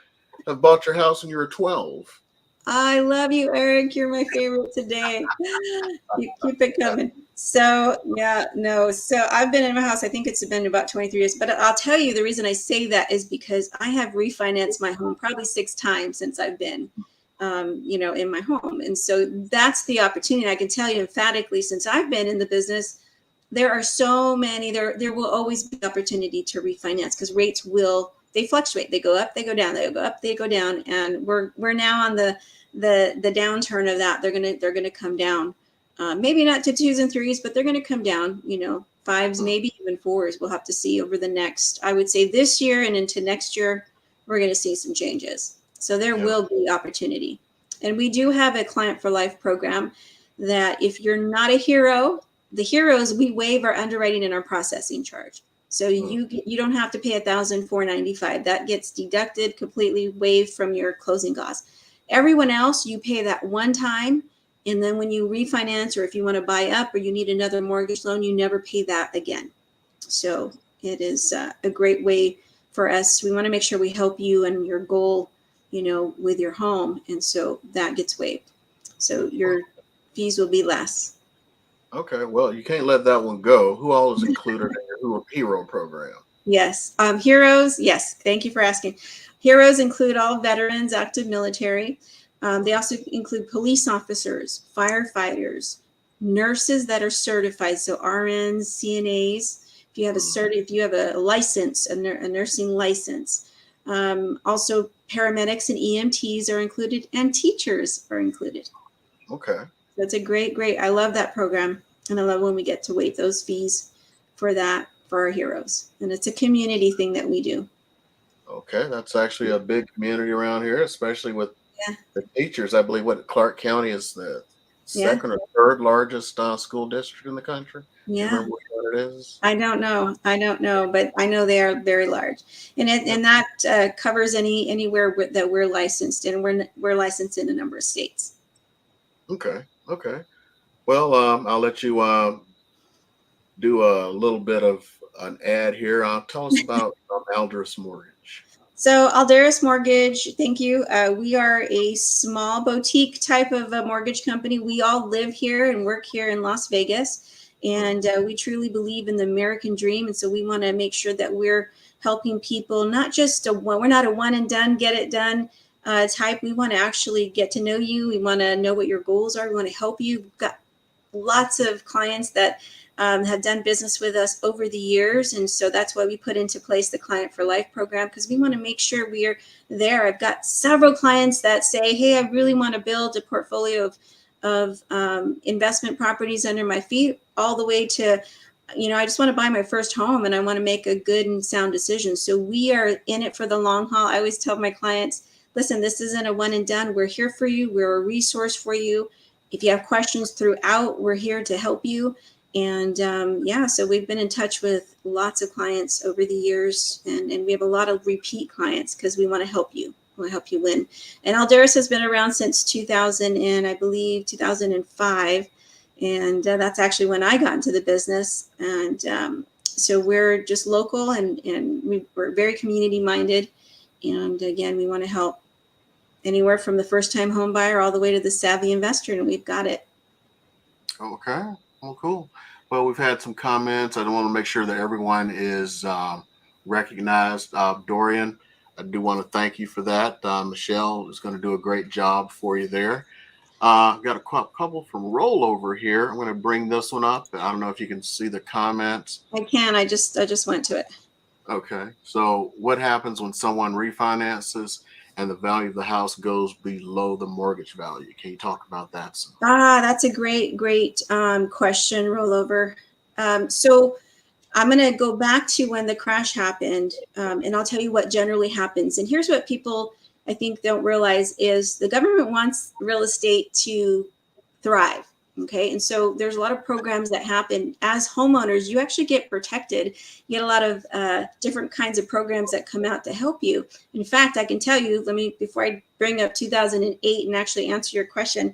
have bought your house when you were 12. I love you, Eric. You're my favorite today. You keep it coming. So so I've been in my house, I think it's been about 23 years, but I'll tell you the reason I say that is because I have refinanced my home probably 6 times since I've been, in my home. And so that's the opportunity. I can tell you emphatically, since I've been in the business, there are so many, there will always be opportunity to refinance because rates they fluctuate. They go up, they go down, they go up, they go down. And we're now on the downturn of that. They're gonna come down. Maybe not to 2s and 3s, but they're going to come down, 5s, maybe even 4s. We'll have to see over the next, I would say this year and into next year, we're going to see some changes. So there will be opportunity. And we do have a Client for Life program that if you're not a hero, the heroes, we waive our underwriting and our processing charge. So you don't have to pay $1,495. That gets deducted, completely waived from your closing costs. Everyone else, you pay that one time. And then when you refinance, or if you want to buy up or you need another mortgage loan, you never pay that again. So it is a great way for us. We want to make sure we help you and your goal, with your home. And so that gets waived. So your fees will be less. Okay. Well, you can't let that one go. Who all is included in your Hero program? Yes. Heroes. Yes. Thank you for asking. Heroes include all veterans, active military. They also include police officers, firefighters, nurses that are certified, so RNs, CNAs. If you have a license, a nursing license, also paramedics and EMTs are included, and teachers are included. Okay, that's a great. I love that program, and I love when we get to waive those fees for our heroes, and it's a community thing that we do. Okay, that's actually a big community around here, especially with the teachers. I believe Clark County is the second or third largest school district in the country. Yeah. Do you remember what it is? I don't know, but I know they are very large, and that covers anywhere that we're licensed, and we're licensed in a number of states. Okay. Well, I'll let you do a little bit of an ad here. Tell us about Alderus Mortgage. So Alderus Mortgage, thank you. We are a small boutique type of a mortgage company. We all live here and work here in Las Vegas, and we truly believe in the American dream. And so we want to make sure that we're helping people, not just we're not a one and done, get it done. type. We want to actually get to know you. We want to know what your goals are. We want to help you. We've got lots of clients that have done business with us over the years. And so that's why we put into place the Client for Life program, because we want to make sure we are there. I've got several clients that say, hey, I really want to build a portfolio of investment properties under my feet, all the way to, I just want to buy my first home and I want to make a good and sound decision. So we are in it for the long haul. I always tell my clients, listen, this isn't a one and done. We're here for you. We're a resource for you. If you have questions throughout, we're here to help you. And so we've been in touch with lots of clients over the years, and we have a lot of repeat clients because we want to help you. We want to help you win. And Alderus has been around since 2000 and I believe 2005. And that's actually when I got into the business. And so we're just local, and we're very community minded. And again, we want to help anywhere from the first time home buyer all the way to the savvy investor, and we've got it. Okay. Well, cool. Well, we've had some comments. I want to make sure that everyone is recognized. Dorian, I do want to thank you for that. Michelle is going to do a great job for you there. Got a couple from Rollover here. I'm going to bring this one up. I don't know if you can see the comments. I can. I just went to it. Okay. So what happens when someone refinances and the value of the house goes below the mortgage value? Can you talk about that some? That's a great question, Rollover. So I'm going to go back to when the crash happened, and I'll tell you what generally happens. And here's what people, I think, don't realize is the government wants real estate to thrive. Okay. And so there's a lot of programs that happen as homeowners. You actually get protected. You get a lot of different kinds of programs that come out to help you. In fact, I can tell you, before I bring up 2008 and actually answer your question,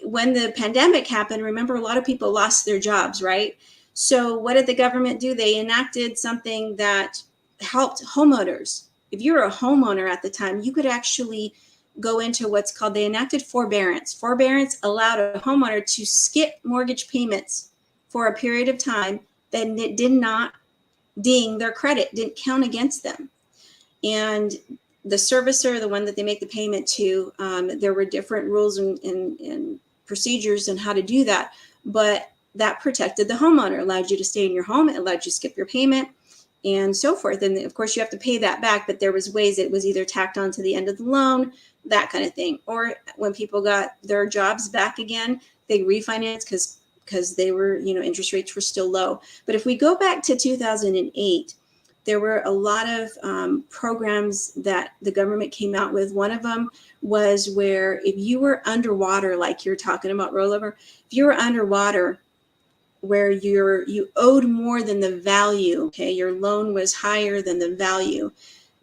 when the pandemic happened, remember, a lot of people lost their jobs, right? So what did the government do? They enacted something that helped homeowners. If you were a homeowner at the time, you could actually go into what's called, they enacted forbearance. Forbearance allowed a homeowner to skip mortgage payments for a period of time, then it did not ding their credit, didn't count against them. And the servicer, the one that they make the payment to, there were different rules and procedures on how to do that, but that protected the homeowner, allowed you to stay in your home, it allowed you to skip your payment and so forth. And of course you have to pay that back, but there was ways it was either tacked on to the end of the loan, that kind of thing. Or when people got their jobs back again, they refinanced because they were, interest rates were still low. But if we go back to 2008, there were a lot of programs that the government came out with. One of them was where if you were underwater, like you're talking about, Rollover, if you were underwater, where you owed more than the value, okay, your loan was higher than the value,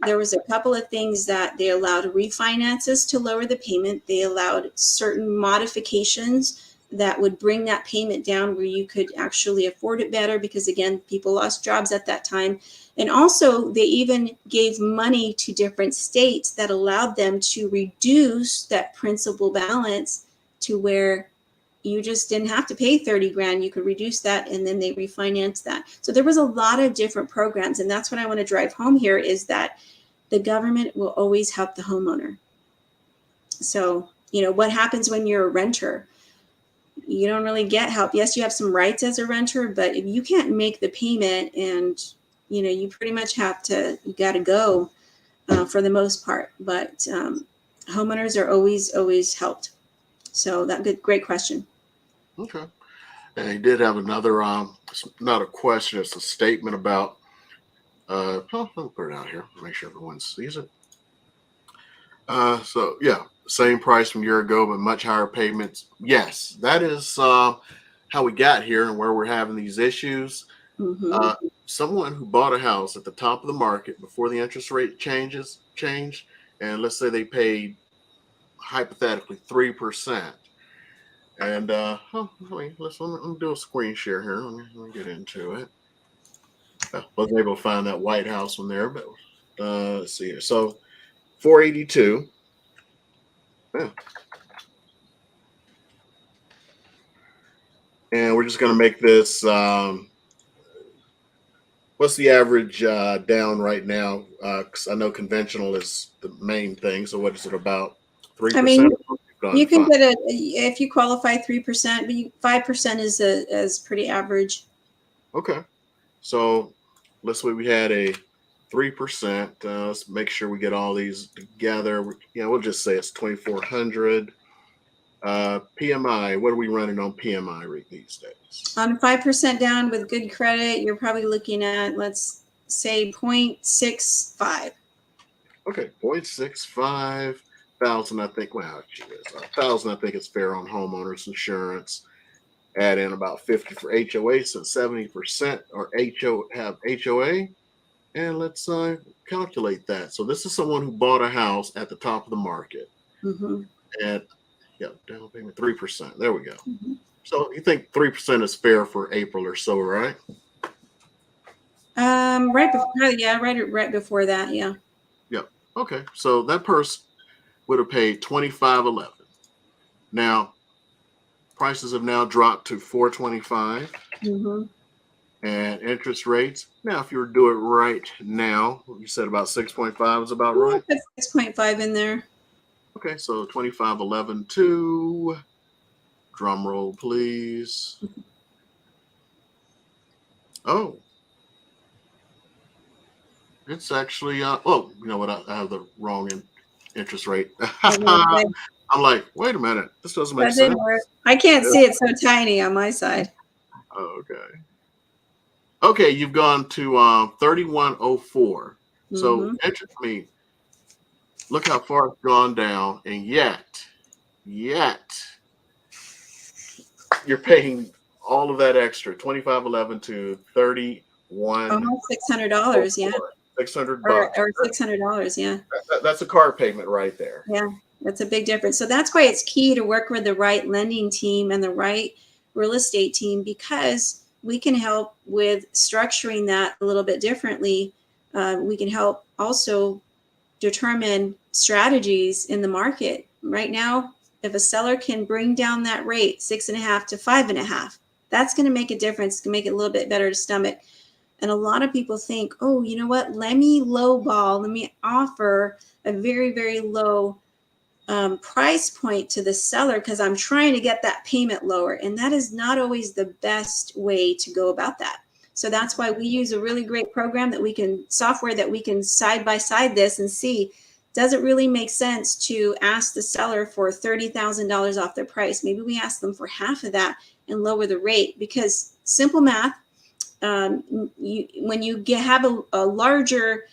there was a couple of things that they allowed: refinances to lower the payment. They allowed certain modifications that would bring that payment down where you could actually afford it better, because again, people lost jobs at that time. And also they even gave money to different states that allowed them to reduce that principal balance to where you just didn't have to pay 30 grand. You could reduce that, and then they refinance that. So there was a lot of different programs. And that's what I want to drive home here, is that the government will always help the homeowner. So, what happens when you're a renter? You don't really get help. Yes, you have some rights as a renter, but if you can't make the payment, and, you pretty much you got to go for the most part. But homeowners are always helped. So great question. Okay. And he did have another, not a question, it's a statement about, let me put it out here, make sure everyone sees it. So yeah, same price from a year ago, but much higher payments. Yes, that is how we got here and where we're having these issues. Mm-hmm. Someone who bought a house at the top of the market before the interest rate changed, and let's say they paid hypothetically 3%. And let me do a screen share here. Let me get into it. I wasn't able to find that White House one there, but let's see here. So 482. Yeah. And we're just going to make this What's the average down right now? Because I know conventional is the main thing. So what is it, about I 3%? mean, you can get it if you qualify 3%, but 5% is pretty average. Okay. So let's say we had a 3%. Let's make sure we get all these together. Yeah, we'll just say it's 2,400. PMI, what are we running on PMI these days? On 5% down with good credit, you're probably looking at, let's say, 0.65. Okay, 0.65 thousand. I think. Well, she is 1,000. I think it's fair on homeowners insurance. Add in about 50 for HOA, so 70% or have HOA. And let's calculate that. So this is someone who bought a house at the top of the market. Mm-hmm. And yeah, down payment 3%. There we go. Mm-hmm. So you think 3% is fair for April or so, right? Right before, yeah, right before that, yeah. Yep. Okay. So that person would have paid 25.11. Now prices have now dropped to 425. Mm-hmm. And interest rates. Now, if you were to do it right now, you said about 6.5 is about right. Put 6.5 in there. Okay, so 25.11.2. Drum roll, please. Oh, it's actually oh, you know what? I have the wrong interest rate. I'm like, wait a minute, this doesn't make sense. I can't see it so tiny on my side. Oh, okay. Okay, you've gone to 3104. So interest me. Look how far it's gone down, and yet you're paying all of that extra, 25.11 to 31. Almost $600, yeah. $600 or $600, yeah. That's a car payment right there. Yeah, that's a big difference. So that's why it's key to work with the right lending team and the right real estate team, because we can help with structuring that a little bit differently. We can help also determine strategies in the market. Right now, if a seller can bring down that rate 6.5 to 5.5, that's going to make a difference. It's going to make it a little bit better to stomach. And a lot of people think, oh, you know what? Let me lowball. Let me offer a very, very low price point to the seller because I'm trying to get that payment lower. And that is not always the best way to go about that. So that's why we use a really great program software that we can side by side this and see, does it really make sense to ask the seller for $30,000 off their price? Maybe we ask them for half of that and lower the rate, because simple math, when you have a larger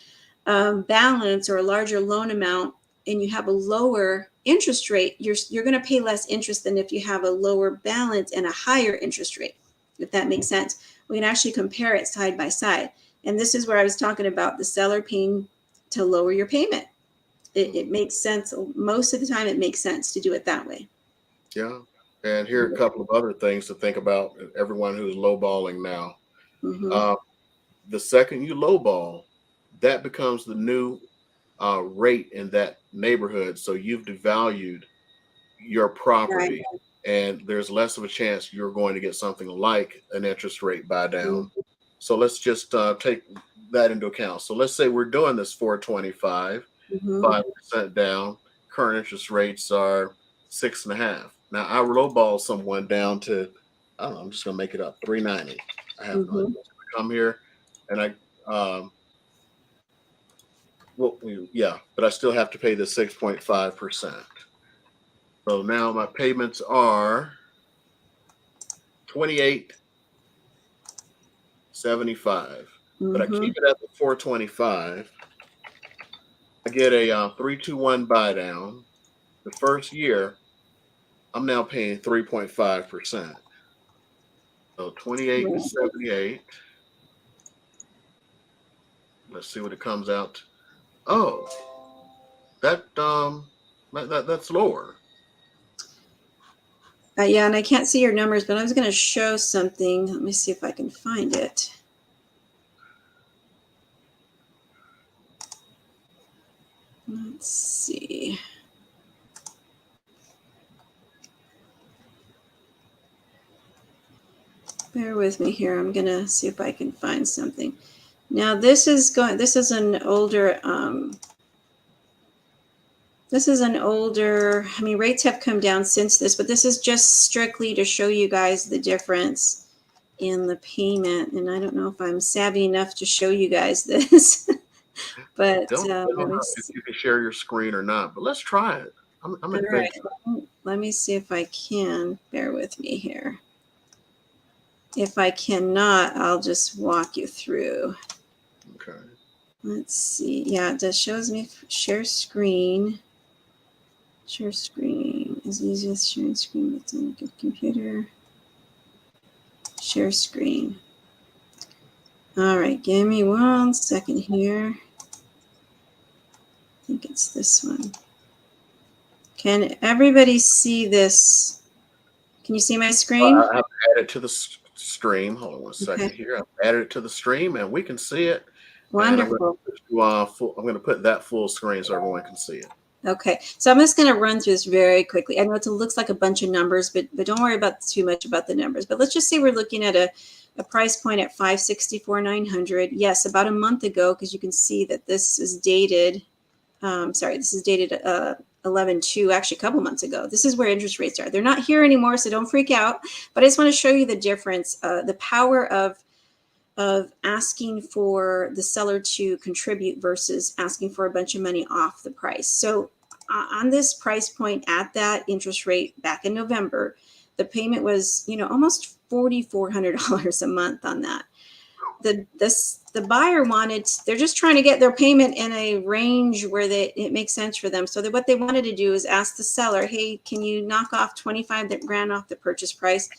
balance or a larger loan amount and you have a lower interest rate, you're going to pay less interest than if you have a lower balance and a higher interest rate, if that makes sense. We can actually compare it side by side. And this is where I was talking about the seller paying to lower your payment. It makes sense. Most of the time, it makes sense to do it that way. Yeah. And here are a couple of other things to think about, everyone who's lowballing now. The second you lowball, that becomes the new rate in that neighborhood. So you've devalued your property, right, and there's less of a chance you're going to get something like an interest rate buy down. So let's just take that into account. So let's say we're doing this 425, 5% down. Current interest rates are 6.5. Now I lowball someone down to, I don't know, I'm just gonna make it up, 390. I have no idea. Come here and I but I still have to pay the 6.5%. So now my payments are $28.75. But I keep it at the 425. I get a 3-2-1 buy down. The first year, I'm now paying 3.5%. So 28.78. Let's see what it comes out. Oh, that's lower. Yeah, and I can't see your numbers, but I was going to show something. Let me see if I can find it. Let's see. Bear with me here. I'm going to see if I can find something. Now this is going. This is an older. This is an older. I mean, rates have come down since this, but this is just strictly to show you guys the difference in the payment. And I don't know if I'm savvy enough to show you guys this, but Don't let know me if see. you can share your screen or not, but let's try it. I'm All right, adventurous. let me see if I can. Bear with me here. If I cannot, I'll just walk you through. Okay. Let's see. Yeah, it just shows me share screen. Share screen is easiest sharing screen that's on a good computer. Share screen. All right, give me 1 second here. I think it's this one. Can everybody see this? Can you see my screen? I have added to the stream. Hold on 1 second Okay, here. I've added it to the stream, and we can see it. And I'm going wonderful. to put I'm going to put that full screen so everyone can see it. Okay, so I'm just going to run through this very quickly. I know it looks like a bunch of numbers, but don't worry about too much about the numbers. But let's just say we're looking at a price point at $564,900. Yes, about a month ago, because you can see that this is dated. This is dated 11/2, actually a couple months ago. This is where interest rates are. They're not here anymore, so don't freak out. But I just want to show you the difference, the power of asking for the seller to contribute versus asking for a bunch of money off the price. So on this price point at that interest rate back in November, the payment was, almost $4,400 a month on that. The buyer wanted, they're just trying to get their payment in a range where it makes sense for them. So what they wanted to do is ask the seller, hey, can you knock off 25 grand off the purchase price?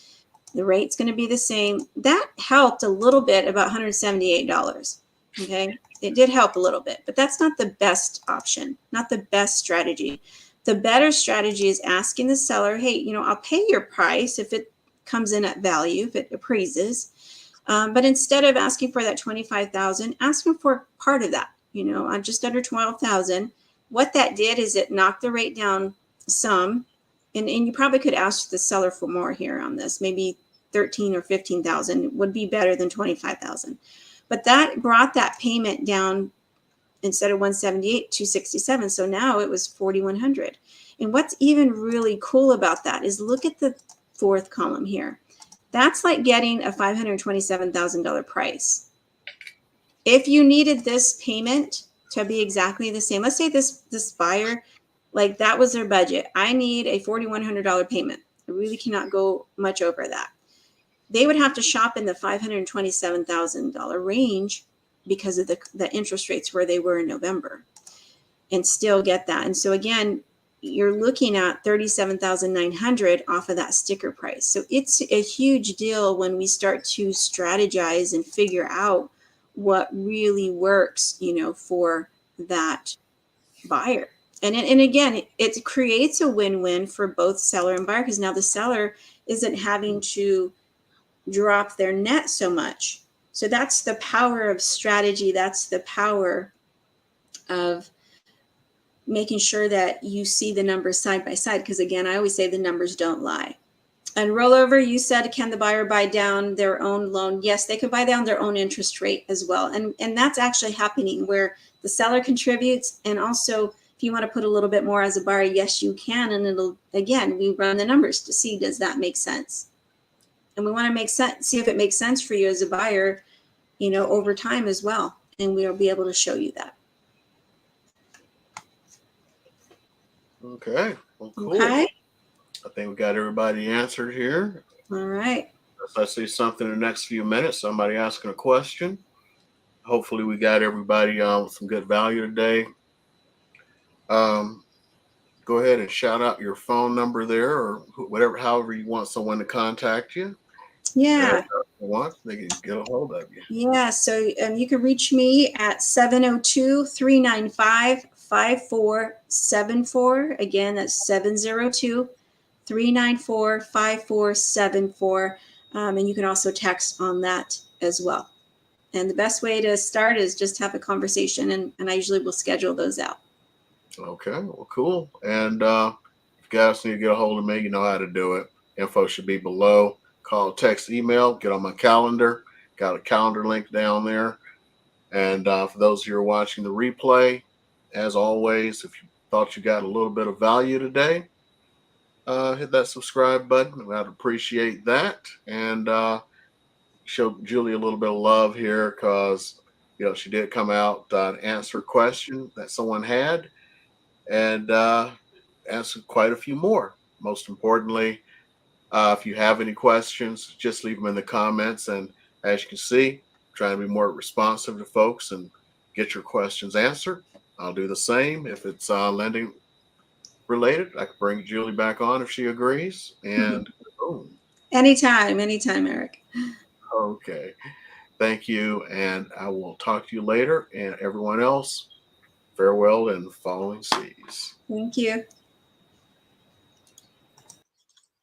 The rate's going to be the same. That helped a little bit, about $178. Okay. It did help a little bit, but that's not the best option, not the best strategy. The better strategy is asking the seller, hey, I'll pay your price if it comes in at value, if it appraises. But instead of asking for that 25,000, ask them for part of that, on just under 12,000. What that did is it knocked the rate down some. And you probably could ask the seller for more here on this, maybe 13 or 15,000 would be better than 25,000. But that brought that payment down instead of 178, 267. So now it was 4,100. And what's even really cool about that is look at the fourth column here. That's like getting a $527,000 price. If you needed this payment to be exactly the same, let's say this buyer, like that was their budget. I need a $4,100 payment. I really cannot go much over that. They would have to shop in the $527,000 range because of the interest rates where they were in November and still get that. And so again, you're looking at $37,900 off of that sticker price. So it's a huge deal when we start to strategize and figure out what really works, for that buyer. And again, it creates a win-win for both seller and buyer, because now the seller isn't having to drop their net so much. So that's the power of strategy. That's the power of making sure that you see the numbers side by side. Because again, I always say the numbers don't lie. And rollover, you said, can the buyer buy down their own loan? Yes, they can buy down their own interest rate as well. And that's actually happening where the seller contributes. And also, if you want to put a little bit more as a buyer, yes, you can. And it'll, again, we run the numbers to see, does that make sense? And we want to see if it makes sense for you as a buyer, over time as well. And we'll be able to show you that. Okay. Well, cool. Okay. I think we got everybody answered here. All right. If I see something in the next few minutes, somebody asking a question. Hopefully we got everybody with some good value today. Go ahead and shout out your phone number there, or whatever, however you want someone to contact you. Yeah. They can get a hold of you. Yeah. So you can reach me at 702-395-5474. Again, that's 702-394-5474. And you can also text on that as well. And the best way to start is just have a conversation, and I usually will schedule those out. Okay, well, cool. And if you guys need to get a hold of me, you know how to do it. Info should be below. Call, text, email, get on my calendar. Got a calendar link down there. And for those of you who are watching the replay, as always, if you thought you got a little bit of value today, hit that subscribe button. I'd appreciate that. And show Julie a little bit of love here because, she did come out and answer a question that someone had and answer quite a few more. Most importantly, if you have any questions, just leave them in the comments. And as you can see, trying to be more responsive to folks and get your questions answered. I'll do the same. If it's lending related, I can bring Julie back on if she agrees. And boom. Anytime, Eric. Okay. Thank you. And I will talk to you later. And everyone else, farewell and following seas. Thank you.